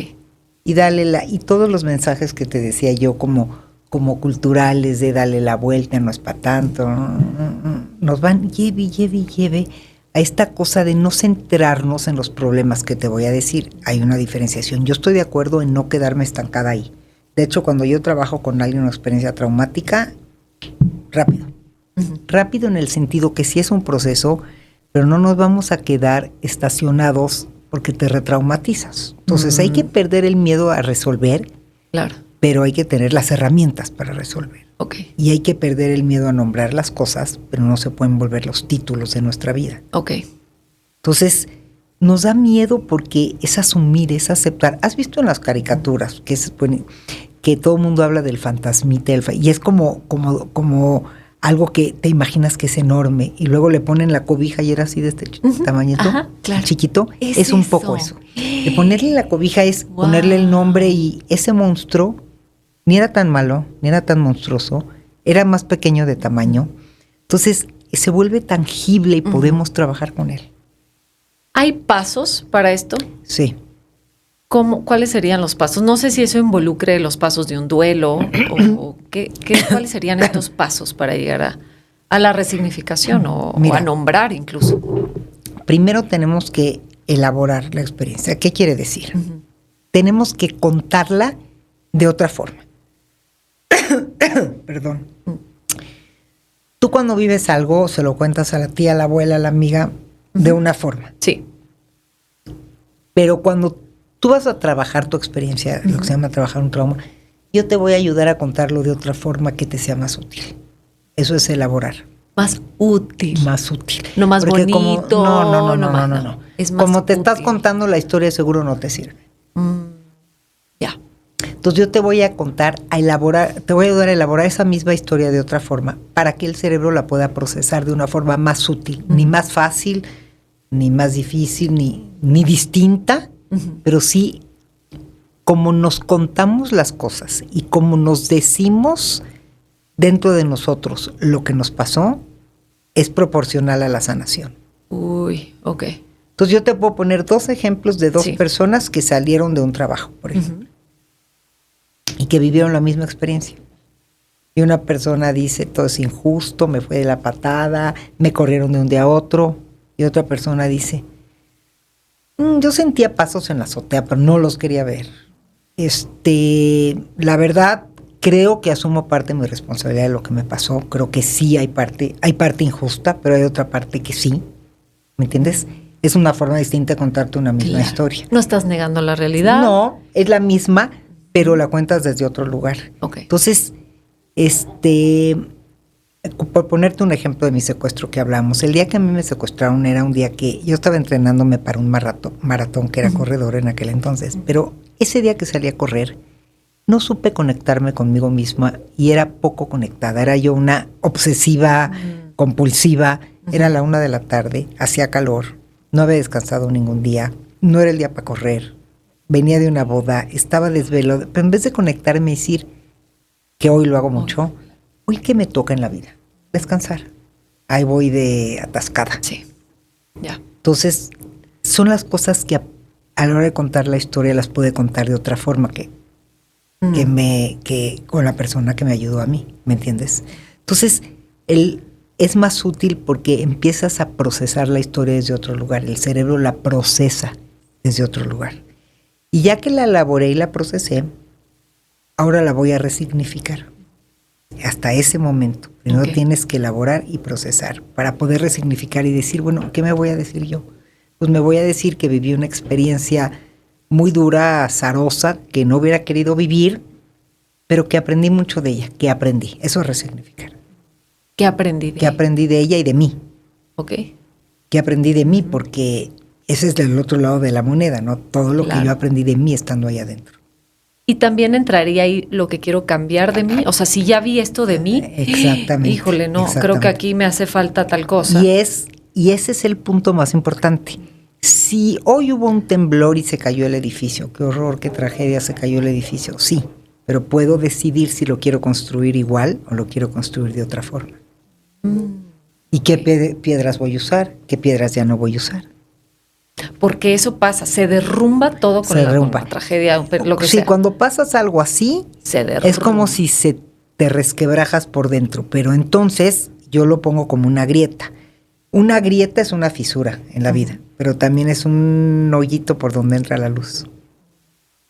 Y y todos los mensajes que te decía yo como culturales de dale la vuelta, no es para tanto, nos van lleve a esta cosa de no centrarnos en los problemas que te voy a decir. Hay una diferenciación. Yo estoy de acuerdo en no quedarme estancada ahí. De hecho, cuando yo trabajo con alguien en una experiencia traumática, rápido. Rápido en el sentido que sí es un proceso, pero no nos vamos a quedar estacionados porque te retraumatizas. Entonces hay que perder el miedo a resolver, claro, pero hay que tener las herramientas para resolver. Okay. Y hay que perder el miedo a nombrar las cosas, pero no se pueden volver los títulos de nuestra vida. Okay. Entonces, nos da miedo porque es asumir, es aceptar. ¿Has visto en las caricaturas que todo el mundo habla del fantasmita y es como algo que te imaginas que es enorme y luego le ponen la cobija y era así de este tamañito, claro, chiquito? Es un poco eso. De ponerle la cobija es ponerle el nombre, y ese monstruo ni era tan malo, ni era tan monstruoso, era más pequeño de tamaño. Entonces se vuelve tangible y podemos trabajar con él. ¿Hay pasos para esto? Sí. ¿Cuáles serían los pasos? No sé si eso involucre los pasos de un duelo o ¿cuáles serían estos pasos para llegar a la resignificación o a nombrar incluso? Primero tenemos que elaborar la experiencia. ¿Qué quiere decir? Tenemos que contarla de otra forma. Perdón. Tú cuando vives algo se lo cuentas a la tía, a la abuela, a la amiga de una forma. Sí. Pero cuando tú vas a trabajar tu experiencia, lo que se llama trabajar un trauma, yo te voy a ayudar a contarlo de otra forma que te sea más útil. Eso es elaborar. Más útil. Más útil. No más porque bonito. No. Es más como te útil. estás contando la historia, seguro no te sirve. Ya. Entonces yo te voy a contar, te voy a ayudar a elaborar esa misma historia de otra forma para que el cerebro la pueda procesar de una forma más útil, ni más fácil, ni más difícil, ni distinta, pero sí como nos contamos las cosas y como nos decimos dentro de nosotros lo que nos pasó, es proporcional a la sanación. Uy, ok. Entonces yo te puedo poner 2 ejemplos de 2 personas que salieron de un trabajo, por ejemplo, y que vivieron la misma experiencia. Y una persona dice, todo es injusto, me fue de la patada, me corrieron de un día a otro. Y otra persona dice, yo sentía pasos en la azotea, pero no los quería ver. La verdad, creo que asumo parte de mi responsabilidad de lo que me pasó. Creo que sí hay parte injusta, pero hay otra parte que sí. ¿Me entiendes? Es una forma distinta de contarte una misma historia. No estás negando la realidad. No, es la misma, pero la cuentas desde otro lugar. Okay. Entonces, por ponerte un ejemplo de mi secuestro que hablamos, el día que a mí me secuestraron era un día que yo estaba entrenándome para un maratón que era corredor en aquel entonces, pero ese día que salí a correr, no supe conectarme conmigo misma y era poco conectada. Era yo una obsesiva, compulsiva. Era la 1 de la tarde, hacía calor, no había descansado ningún día, no era el día para correr, venía de una boda, estaba desvelado, pero en vez de conectarme y decir que hoy lo hago mucho, hoy que me toca en la vida, descansar. Ahí voy de atascada. Sí, ya. Entonces, son las cosas que a la hora de contar la historia las pude contar de otra forma que con la persona que me ayudó a mí, ¿me entiendes? Entonces, es más útil porque empiezas a procesar la historia desde otro lugar. El cerebro la procesa desde otro lugar. Y ya que la elaboré y la procesé, ahora la voy a resignificar. Hasta ese momento. Primero tienes que elaborar y procesar para poder resignificar y decir, bueno, ¿qué me voy a decir yo? Pues me voy a decir que viví una experiencia muy dura, azarosa, que no hubiera querido vivir, pero que aprendí mucho de ella. ¿Qué aprendí? Eso es resignificar. ¿Qué aprendí de ella? ¿Qué aprendí de ella y de mí? Ok. ¿Qué aprendí de mí? Porque ese es del otro lado de la moneda, ¿no? Todo lo que yo aprendí de mí estando ahí adentro. Y también entraría ahí lo que quiero cambiar de mí. O sea, si ya vi esto de mí, exactamente, híjole, no, creo que aquí me hace falta tal cosa. Y ese es el punto más importante. Si hoy hubo un temblor y se cayó el edificio, qué horror, qué tragedia, se cayó el edificio, sí, pero puedo decidir si lo quiero construir igual o lo quiero construir de otra forma. ¿Y qué piedras voy a usar? ¿Qué piedras ya no voy a usar? Porque eso pasa, se derrumba todo con la tragedia, lo que sea. Sí, cuando pasas algo así, se derrumba. Es como si se te resquebrajas por dentro, pero entonces yo lo pongo como una grieta. Una grieta es una fisura en la vida, pero también es un hoyito por donde entra la luz.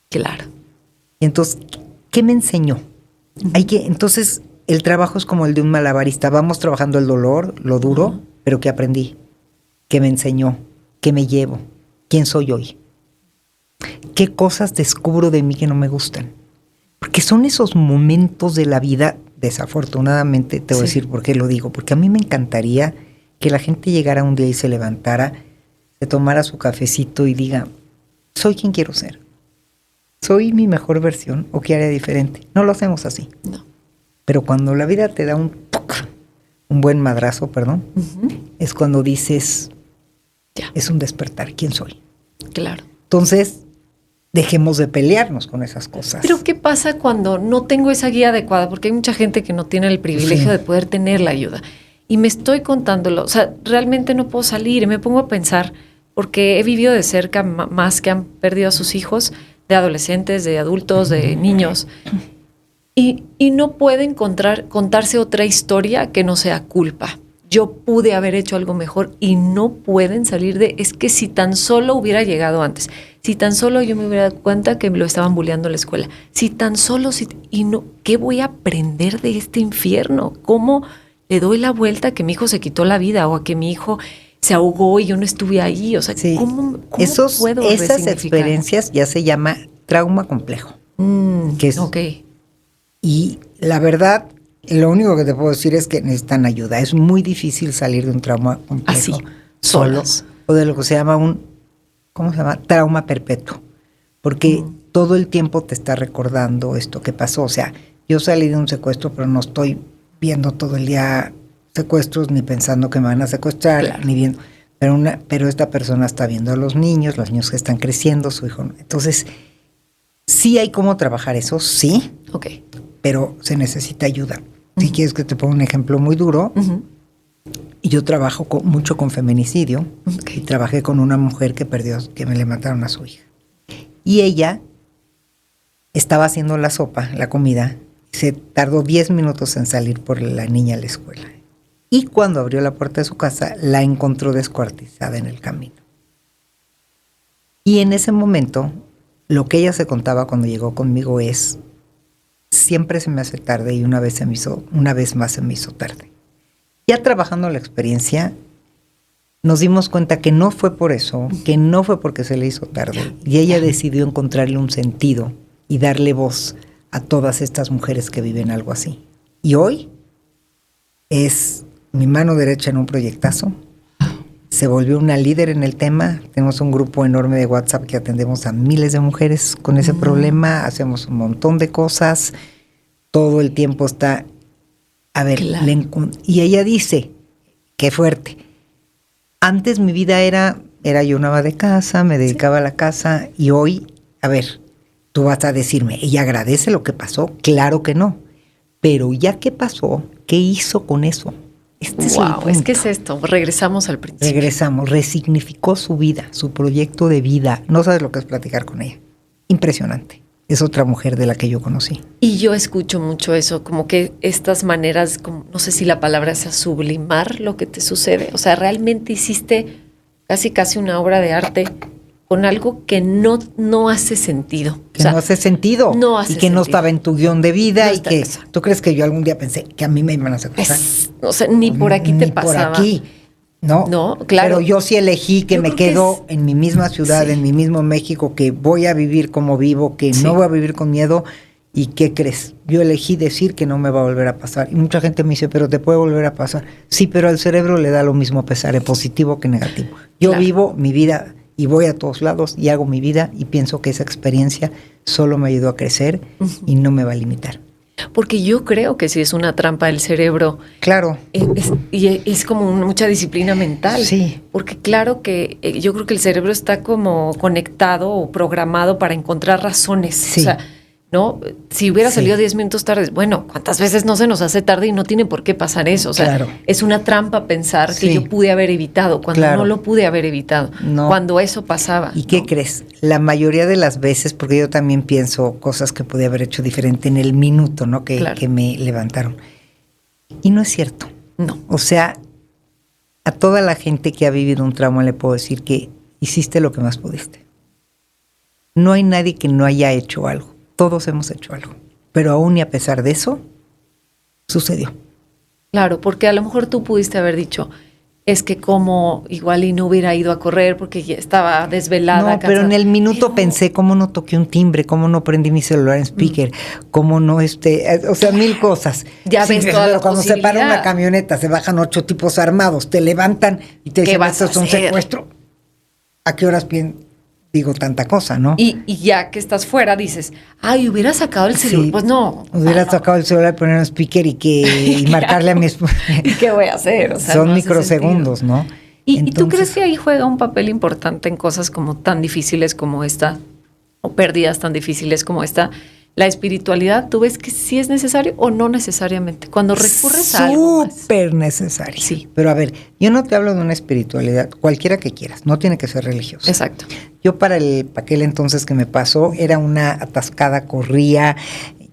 Claro. Y entonces, ¿qué me enseñó? Entonces, el trabajo es como el de un malabarista. Vamos trabajando el dolor, lo duro, pero ¿qué aprendí? ¿Qué me enseñó? ¿Qué me llevo? ¿Quién soy hoy? ¿Qué cosas descubro de mí que no me gustan? Porque son esos momentos de la vida, desafortunadamente, te voy a decir por qué lo digo, porque a mí me encantaría que la gente llegara un día y se levantara, se tomara su cafecito y diga, soy quien quiero ser. ¿Soy mi mejor versión o qué haría diferente? No lo hacemos así. No. Pero cuando la vida te da un buen madrazo, es cuando dices, ya, es un despertar, ¿quién soy? Claro. Entonces, dejemos de pelearnos con esas cosas. Pero ¿qué pasa cuando no tengo esa guía adecuada? Porque hay mucha gente que no tiene el privilegio de poder tener la ayuda. Y me estoy contándolo, o sea, realmente no puedo salir y me pongo a pensar, porque he vivido de cerca más que han perdido a sus hijos, de adolescentes, de adultos, de niños, y no pueden contarse otra historia que no sea culpa. Yo pude haber hecho algo mejor y no pueden salir es que si tan solo hubiera llegado antes, si tan solo yo me hubiera dado cuenta que me lo estaban bulleando en la escuela, si tan solo, ¿qué voy a aprender de este infierno? ¿Cómo le doy la vuelta a que mi hijo se quitó la vida o a que mi hijo se ahogó y yo no estuve ahí? O sea, sí. ¿cómo puedo esas experiencias ya se llama trauma complejo. Ok. Y la verdad, lo único que te puedo decir es que necesitan ayuda. Es muy difícil salir de un trauma complejo. Así, solo. O de lo que se llama trauma perpetuo. Porque todo el tiempo te está recordando esto que pasó. O sea, yo salí de un secuestro, pero no estoy viendo todo el día secuestros ni pensando que me van a secuestrar, claro, ni viendo. Pero esta persona está viendo a los niños que están creciendo, su hijo. Entonces, sí hay cómo trabajar eso, sí. Ok. Pero se necesita ayuda. Si quieres que te ponga un ejemplo muy duro, y yo trabajo mucho con feminicidio, y trabajé con una mujer que me le mataron a su hija. Y ella estaba haciendo la sopa, la comida, y se tardó 10 minutos en salir por la niña a la escuela. Y cuando abrió la puerta de su casa, la encontró descuartizada en el camino. Y en ese momento, lo que ella se contaba cuando llegó conmigo es, siempre se me hace tarde y una vez más se me hizo tarde. Ya trabajando la experiencia, nos dimos cuenta que no fue por eso, que no fue porque se le hizo tarde. Y ella decidió encontrarle un sentido y darle voz a todas estas mujeres que viven algo así. Y hoy es mi mano derecha en un proyectazo. Se volvió una líder en el tema. Tenemos un grupo enorme de WhatsApp que atendemos a miles de mujeres con ese problema. Hacemos un montón de cosas. Todo el tiempo está... A ver, claro. Y ella dice, qué fuerte. Antes mi vida era yo una ama de casa, me dedicaba a la casa, y hoy, a ver, tú vas a decirme, ¿ella agradece lo que pasó? Claro que no. Pero ya que pasó, ¿qué hizo con eso? Es que es esto, regresamos al principio. Resignificó su vida, su proyecto de vida. No sabes lo que es platicar con ella. Impresionante. Es otra mujer de la que yo conocí. Y yo escucho mucho eso, como que estas maneras, como, no sé si la palabra sea sublimar lo que te sucede. O sea, realmente hiciste casi una obra de arte con algo que no hace sentido. No hace sentido. No hace sentido. No estaba en tu guión de vida. Y que tú crees que yo algún día pensé que a mí me iban a secuestrar. O sea, ni por aquí te pasaba. Por aquí. No, claro. Pero yo sí elegí que me quedo en mi misma ciudad, en mi mismo México, que voy a vivir como vivo, que no voy a vivir con miedo. ¿Y qué crees? Yo elegí decir que no me va a volver a pasar. Y mucha gente me dice, pero te puede volver a pasar. Sí, pero al cerebro le da lo mismo pesar, positivo que negativo. Yo vivo mi vida y voy a todos lados y hago mi vida y pienso que esa experiencia solo me ayudó a crecer y no me va a limitar. Porque yo creo que sí es una trampa del cerebro. Claro. Es como mucha disciplina mental. Sí. Porque claro que yo creo que el cerebro está como conectado o programado para encontrar razones. Sí. O sea, ¿no? Si hubiera Sí. salido 10 minutos tarde, bueno, ¿cuántas veces no se nos hace tarde y no tiene por qué pasar eso? O sea, Claro. es una trampa pensar que Sí. yo pude haber evitado cuando Claro. no lo pude haber evitado, No. cuando eso pasaba. ¿Y qué ¿no? crees? La mayoría de las veces, porque yo también pienso cosas que podía haber hecho diferente en el minuto, ¿no? Que, Claro. que me levantaron. Y no es cierto. No. O sea, a toda la gente que ha vivido un trauma le puedo decir que hiciste lo que más pudiste. No hay nadie que no haya hecho algo. Todos hemos hecho algo. Pero aún y a pesar de eso, sucedió. Claro, porque a lo mejor tú pudiste haber dicho, es que como igual y no hubiera ido a correr porque ya estaba desvelada. No, pero cansada. en el minuto Pero- pensé cómo no toqué un timbre, cómo no prendí mi celular en speaker, cómo no o sea, mil cosas. Ya ves toda la cuando se para posibilidad. una camioneta, se bajan 8 tipos armados, te levantan y te ¿Qué dicen, vas a esto es un hacer? secuestro. ¿A qué horas digo tanta cosa, no? Y ya que estás fuera dices, ay, hubiera sacado el celular. Sí. Pues no. Hubiera no. sacado el celular, poner un speaker y marcarle a mi esposa. ¿Y qué voy a hacer? O sea, Son no hace microsegundos, sentido. ¿no? ¿Y tú Entonces, crees que ahí juega un papel importante en cosas como tan difíciles como esta, o pérdidas tan difíciles como esta? La espiritualidad, ¿tú ves que sí es necesario o no necesariamente? Cuando recurres a algo más. súper necesario. Sí. Pero a ver, yo no te hablo de una espiritualidad, cualquiera que quieras, no tiene que ser religiosa. Exacto. Yo para aquel entonces que me pasó, era una atascada, corría,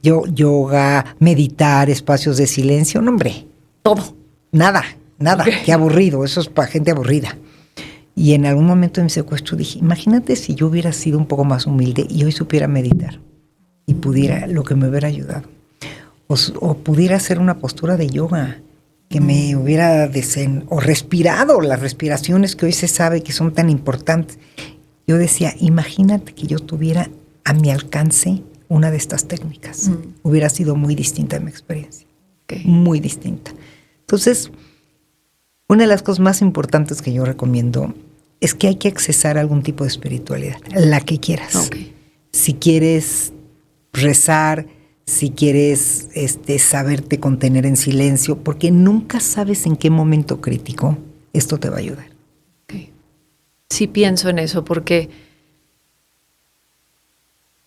yoga, meditar, espacios de silencio, no hombre, Todo. nada, Ok. qué aburrido, eso es para gente aburrida. Y en algún momento de mi secuestro dije, imagínate si yo hubiera sido un poco más humilde y hoy supiera meditar y pudiera, lo que me hubiera ayudado. O pudiera hacer una postura de yoga que me hubiera o respirado las respiraciones que hoy se sabe que son tan importantes. Yo decía, imagínate que yo tuviera a mi alcance una de estas técnicas. Hubiera sido muy distinta mi experiencia. Ok. Muy distinta. Entonces, una de las cosas más importantes que yo recomiendo es que hay que accesar a algún tipo de espiritualidad, la que quieras. Ok. Si quieres rezar, si quieres saberte contener en silencio, porque nunca sabes en qué momento crítico esto te va a ayudar. Ok. Sí pienso en eso porque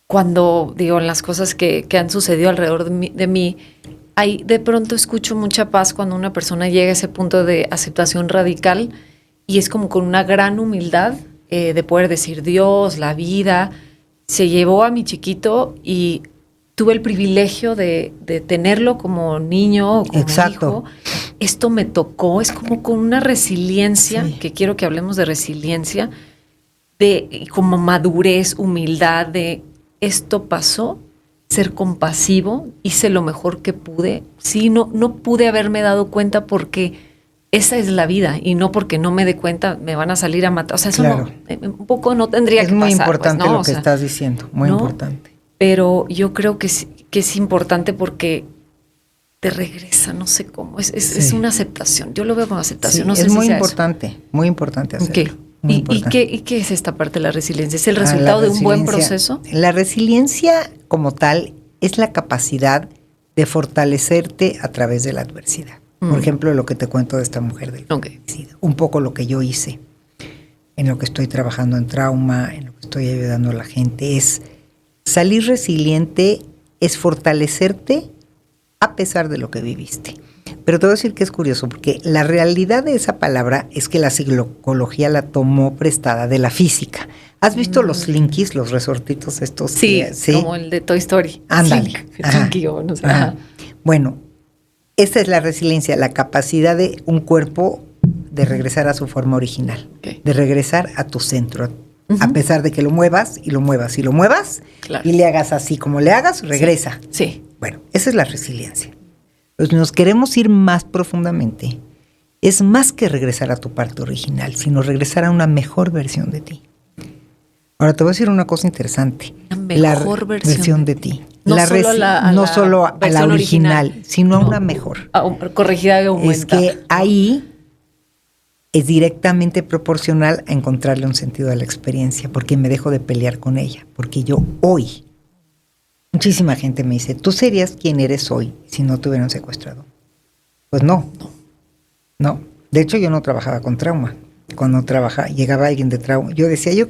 cuando digo en las cosas que han sucedido alrededor de mí, ahí de pronto escucho mucha paz cuando una persona llega a ese punto de aceptación radical y es como con una gran humildad de poder decir Dios, la vida, se llevó a mi chiquito y tuve el privilegio de tenerlo como niño o como Exacto. hijo. Esto me tocó, es como con una resiliencia, Sí. que quiero que hablemos de resiliencia, de como madurez, humildad, de esto pasó, ser compasivo, hice lo mejor que pude. Sí, no pude haberme dado cuenta porque esa es la vida y no porque no me dé cuenta me van a salir a matar. O sea, eso Claro. un poco no tendría Es que muy pasar. importante pues, ¿no? lo O que sea, estás diciendo, muy ¿no? importante. Pero yo creo que es importante porque te regresa, no sé cómo. Es Sí. una aceptación. Yo lo veo como aceptación. Sí, no sé es si muy sea eso. muy importante hacerlo. Ok. Muy ¿Y importante. qué es esta parte de la resiliencia? ¿Es el Ah, la resultado de un buen resiliencia. proceso? La resiliencia como tal es la capacidad de fortalecerte a través de la adversidad. Por ejemplo, lo que te cuento de esta mujer del Ok. feminicida. Un poco lo que yo hice, en lo que estoy trabajando en trauma, en lo que estoy ayudando a la gente, es salir resiliente, es fortalecerte a pesar de lo que viviste. Pero te voy a decir que es curioso, porque la realidad de esa palabra es que la psicología la tomó prestada de la física. ¿Has visto los Slinkies, los resortitos estos? Sí, Sí, como el de Toy Story. ándale. Slink, Ajá. Slinky o no sé. Ajá. Ajá. Bueno, esta es la resiliencia, la capacidad de un cuerpo de regresar a su forma original, Ok. de regresar a tu centro, Ujú. a pesar de que lo muevas y lo muevas y lo muevas, Claro. y le hagas así como le hagas, regresa. Sí. Bueno, esa es la resiliencia. Pues nos queremos ir más profundamente. Es más que regresar a tu parte original, sino regresar a una mejor versión de ti. Ahora te voy a decir una cosa interesante. Una mejor versión de ti. No solo no solo a la versión original, sino a no, una mejor. Corregida y aumentada. Es que ahí es directamente proporcional a encontrarle un sentido a la experiencia, porque me dejo de pelear con ella, porque yo hoy, muchísima gente me dice, ¿tú serías quien eres hoy si no te hubieran secuestrado? Pues no. De hecho, yo no trabajaba con trauma. Cuando llegaba alguien de trauma, yo decía, yo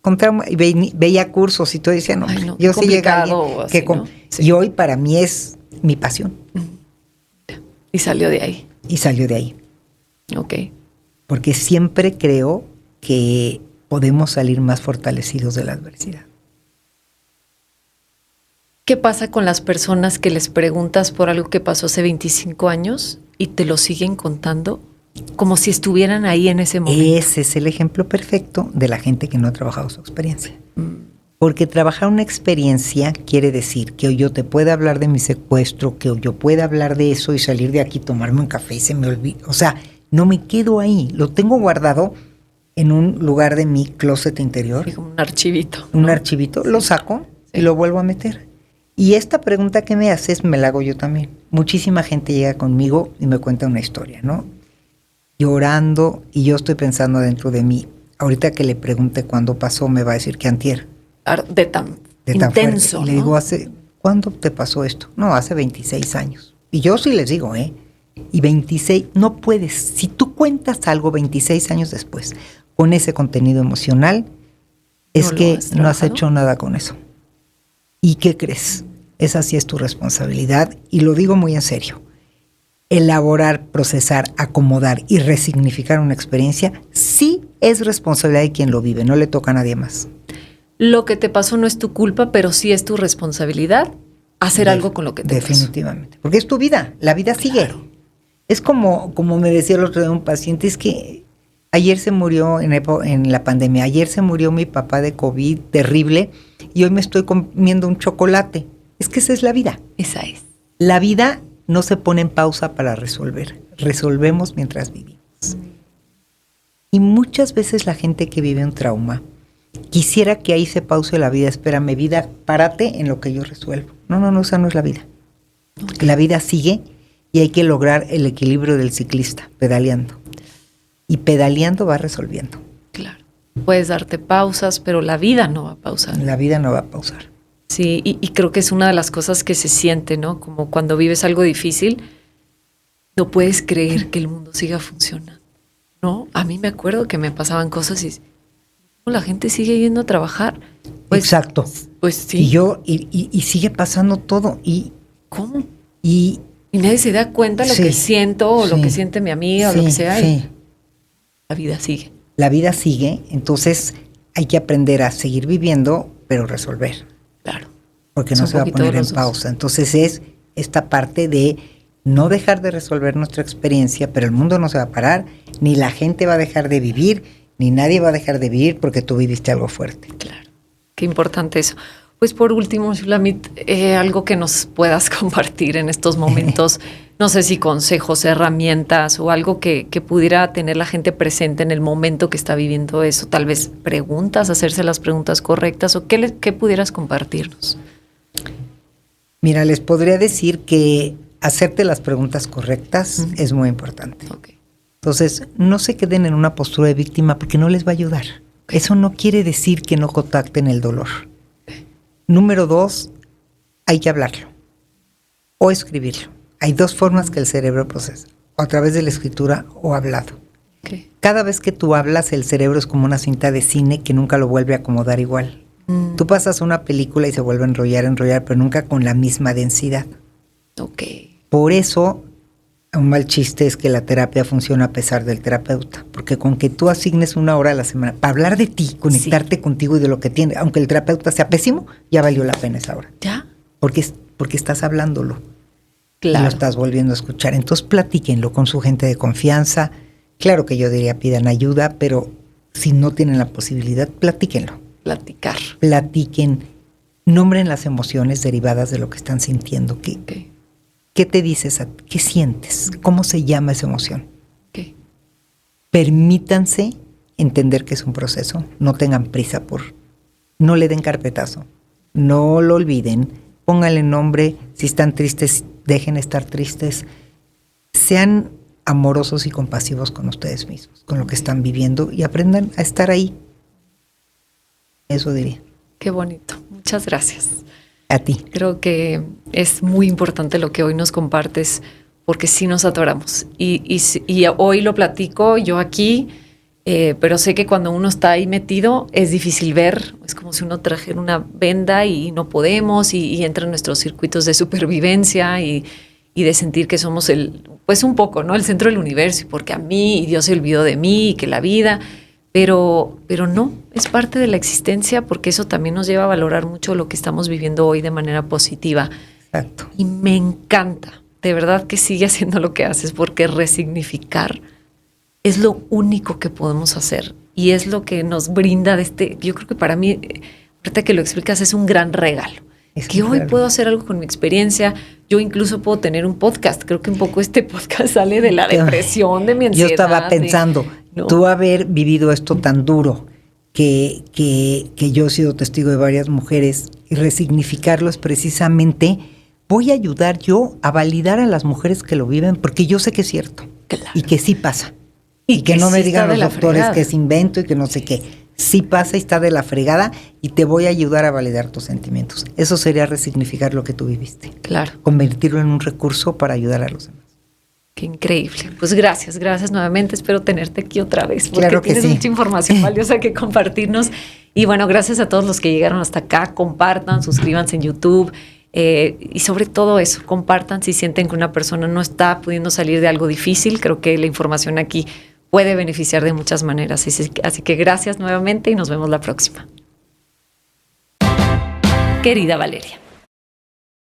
con trauma, y veía cursos y todo, y decía, no, Ay, no, yo sí llega alguien así, que ¿no? Sí. Y hoy para mí es mi pasión. Y salió de ahí. Y salió de ahí. Ok. Porque siempre creo que podemos salir más fortalecidos de la adversidad. ¿Qué pasa con las personas que les preguntas por algo que pasó hace 25 años y te lo siguen contando como si estuvieran ahí en ese momento? Ese es el ejemplo perfecto de la gente que no ha trabajado su experiencia. Porque trabajar una experiencia quiere decir que yo te pueda hablar de mi secuestro, que yo pueda hablar de eso y salir de aquí, tomarme un café y se me olvida. O sea, no me quedo ahí. Lo tengo guardado en un lugar de mi closet interior. Sí, como un archivito. Un ¿no? archivito, lo saco Sí. y lo vuelvo a meter. Y esta pregunta que me haces me la hago yo también. Muchísima gente llega conmigo y me cuenta una historia, ¿no? Llorando, y yo estoy pensando dentro de mí, ahorita que le pregunte cuándo pasó, me va a decir que antier. De tan fuerte. intenso, Y ¿no? le digo, ¿cuándo te pasó esto? No, hace 26 años. Y yo sí les digo, y 26, no puedes. Si tú cuentas algo 26 años después con ese contenido emocional, es ¿No que lo has no has trabajado? hecho nada con eso. ¿Y qué crees? Esa sí es tu responsabilidad, y lo digo muy en serio. Elaborar, procesar, acomodar y resignificar una experiencia sí es responsabilidad de quien lo vive, no le toca a nadie más. Lo que te pasó no es tu culpa, pero sí es tu responsabilidad hacer algo con lo que te Definitivamente, porque es tu vida, la vida sigue. Es como me decía el otro día un paciente, es que ayer se murió en la pandemia, ayer se murió mi papá de COVID terrible y hoy me estoy comiendo un chocolate. Es que esa es la vida. pasó. Esa es. La vida no se pone en pausa para resolver, resolvemos mientras vivimos. Y muchas veces la gente que vive un trauma quisiera que ahí se pause la vida. Espérame, vida, párate en lo que yo resuelvo. No, esa no es la vida. La vida sigue y hay que lograr el equilibrio del ciclista, pedaleando. Y pedaleando va resolviendo. Claro. Puedes darte pausas, pero la vida no va a pausar. La vida no va a pausar. Sí, y creo que es una de las cosas que se siente, ¿no? Como cuando vives algo difícil, no puedes creer que el mundo siga funcionando, ¿no? A mí me acuerdo que me pasaban cosas y la gente sigue yendo a trabajar. Pues, exacto. Pues sí. Y sigue pasando todo. ¿Cómo? Y nadie se da cuenta de lo sí, que siento o lo sí, que siente mi amiga o sí, lo que sea. sí. Y la vida sigue. La vida sigue, entonces hay que aprender a seguir viviendo, pero resolver. Claro. Porque Es no un se va a poquito poner de en los dos. pausa. Entonces es esta parte de no dejar de resolver nuestra experiencia, pero el mundo no se va a parar, ni la gente va a dejar de vivir, ni nadie va a dejar de vivir porque tú viviste algo fuerte. Claro. Qué importante eso. Pues por último, Shulamit, algo que nos puedas compartir en estos momentos, no sé si consejos, herramientas o algo que pudiera tener la gente presente en el momento que está viviendo eso, tal vez preguntas, hacerse las preguntas correctas o qué pudieras compartirnos. Mira, les podría decir que hacerte las preguntas correctas es muy importante. Okay. Entonces, no se queden en una postura de víctima porque no les va a ayudar. Okay. Eso no quiere decir que no contacten el dolor. Okay. Número 2, hay que hablarlo o escribirlo. Hay 2 formas que el cerebro procesa, o a través de la escritura o hablado. Okay. Cada vez que tú hablas, el cerebro es como una cinta de cine que nunca lo vuelve a acomodar igual. Tú pasas una película y se vuelve a enrollar, pero nunca con la misma densidad. Okay. Por eso, un mal chiste es que la terapia funciona a pesar del terapeuta, porque con que tú asignes 1 hora a la semana para hablar de ti, conectarte contigo y de lo que tienes, aunque el terapeuta sea pésimo, ya valió la pena esa hora. ¿Ya? Porque estás hablándolo. Claro. Y lo estás volviendo a escuchar. Entonces platíquenlo con su gente de confianza. Claro que yo diría pidan ayuda, pero si no tienen la posibilidad, platíquenlo. Platicar. Platiquen, nombren las emociones derivadas de lo que están sintiendo. ¿Qué te dices? ¿Qué sientes? ¿Cómo se llama esa emoción? Okay. Permítanse entender que es un proceso. No tengan prisa no le den carpetazo. No lo olviden. Pónganle nombre. Si están tristes, dejen estar tristes. Sean amorosos y compasivos con ustedes mismos, con lo que están viviendo y aprendan a estar ahí. Eso diría. Qué bonito. Muchas gracias. A ti. Creo que es muy importante lo que hoy nos compartes porque sí nos atoramos. Y hoy lo platico yo aquí pero sé que cuando uno está ahí metido es difícil ver, es como si uno trajera una venda y no podemos y entra en nuestros circuitos de supervivencia y de sentir que somos pues un poco, ¿no? El centro del universo y porque a mí y Dios se olvidó de mí y que la vida, pero no, es parte de la existencia porque eso también nos lleva a valorar mucho lo que estamos viviendo hoy de manera positiva. Exacto. Y me encanta, de verdad que sigue haciendo lo que haces porque resignificar es lo único que podemos hacer y es lo que nos brinda yo creo que para mí, ahorita que lo explicas, es un gran regalo. Es que hoy puedo hacer algo con mi experiencia, yo incluso puedo tener un podcast, creo que un poco este podcast sale de la depresión, de mi ansiedad. Yo estaba pensando, tú haber vivido esto tan duro, que yo he sido testigo de varias mujeres, y resignificarlo es precisamente, voy a ayudar yo a validar a las mujeres que lo viven, porque yo sé que es cierto, claro, y que sí pasa. Y que no me digan los doctores que es invento y que no sé qué. Sí pasa y está de la fregada y te voy a ayudar a validar tus sentimientos. Eso sería resignificar lo que tú viviste. Claro. Convertirlo en un recurso para ayudar a los demás. Qué increíble. Pues gracias nuevamente. Espero tenerte aquí otra vez porque claro que tienes sí. Mucha información valiosa que compartirnos. Y bueno, gracias a todos los que llegaron hasta acá. Compartan, suscríbanse en YouTube. Y sobre todo eso, compartan si sienten que una persona no está pudiendo salir de algo difícil. Creo que la información aquí puede beneficiar de muchas maneras. Así que gracias nuevamente y nos vemos la próxima. Querida Valeria.